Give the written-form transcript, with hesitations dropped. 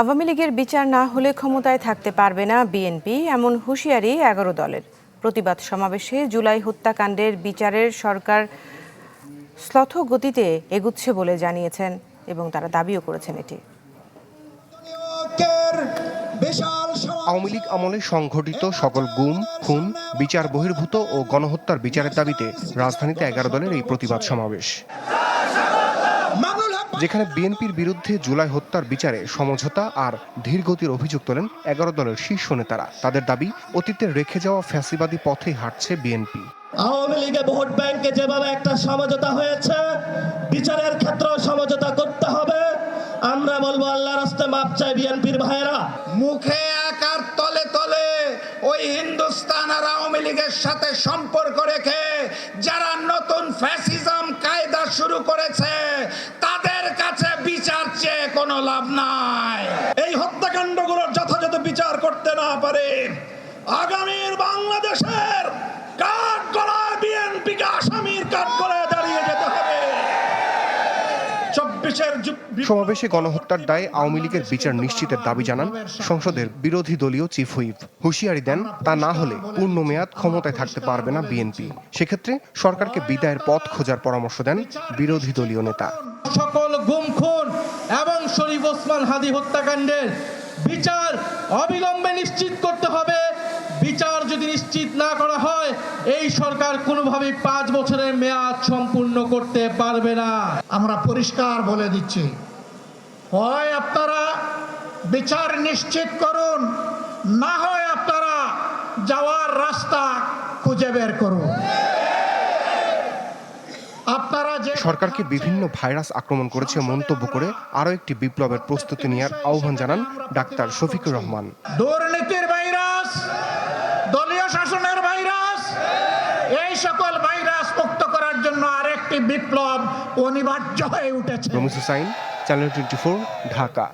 আওয়ামী লীগের বিচার না হলে ক্ষমতায় থাকতে পারবে না বিএনপি, এমন হুঁশিয়ারি 11 দলের। প্রতিবাদ সমাবেশে জুলাই হত্যাকাণ্ডের বিচারের সরকার শ্লথ গতিতে এগুচ্ছে বলে জানিয়েছেন এবং তারা দাবিও করেছেন এটি। আওয়ামী লীগ আমলে সংঘটিত সকল গুম, খুন, বিচার বহির্ভূত ও গণহত্যার বিচারের দাবিতে রাজধানীতে 11 দলের এই প্রতিবাদ সমাবেশ, যেখানে বিএনপির বিরুদ্ধে জুলাই হত্যার বিচারে সমঝোতা আর ধীরগতির অভিযোগ তোলেন 11 দলের শীর্ষ নেতারা। তাদের দাবি, অতীতে রেখে যাওয়া ফ্যাসিবাদী পথেই হাঁটছে বিএনপি। আওয়ামী লীগে ভোট ব্যাংকে যেভাবে একটা সমঝোতা হয়েছে, বিচারের ক্ষেত্রেও সমঝোতা করতে হবে। আমরা বলবো আল্লাহর রাস্তে মাপ চাই বিএনপির ভাইয়েরা। মুখে আকার তলে তলে ওই হিন্দুস্তান আর আওয়ামী লীগের সাথে সম্পর্ক রেখে যারা নতুন ফ্যাসিজম কায়দা শুরু করেছে, তাদের কাছে বিচার চেয়ে কোনো লাভ নাই। এই হত্যাকাণ্ডগুলোর যথাযথ বিচার করতে না পারে আগামীর বাংলাদেশের কাঠগড়ায় বিএনপিকে আসামির কাঠগড়ায় দাঁড়িয়ে যেতে হবে। সমাবেশে গণহত্যার দায়ে আওয়ামী লীগের বিচার নিশ্চিতের দাবি জানান সংসদের বিরোধী দলীয় চিফ হুইপ। হুঁশিয়ারি দেন, তা না হলে পূর্ণ মেয়াদ ক্ষমতায় থাকতে পারবে না বিএনপি। সেক্ষেত্রে সরকারকে বিদায়ের পথ খোঁজার পরামর্শ দেন বিরোধী দলীয় নেতা। সকল গুম, খুন এবং শরীফ ওসমান হাদি হত্যাকাণ্ডের বিচার অবিলম্বে নিশ্চিত করতে হবে। বিচার যদি নিশ্চিত না করা হয়, এই সরকার কোনোভাবেই 5 বছরের মেয়াদ সম্পূর্ণ করতে পারবে না। আমরা পরিষ্কার বলে দিচ্ছি, হয় আপনারা বিচার নিশ্চিত করুন, না হয় আপনারা যাওয়ার রাস্তা খুঁজে বের করুন। সরকারকে বিভিন্ন ভাইরাস আক্রমণ করেছে মন্তব্য করে আরও একটি বিপ্লবের প্রস্তুতি নেওয়ার আহ্বান জানান ডাক্তার শফিকুর রহমান। দুর্নীতির ভাইরাস, দলীয় শাসনের ভাইরাস, এই সকল ভাইরাস মুক্ত করার জন্য আরেকটি বিপ্লব অনিবার্য হয়ে উঠেছে। রমিজ হুসাইন, চ্যানেল 24, ঢাকা।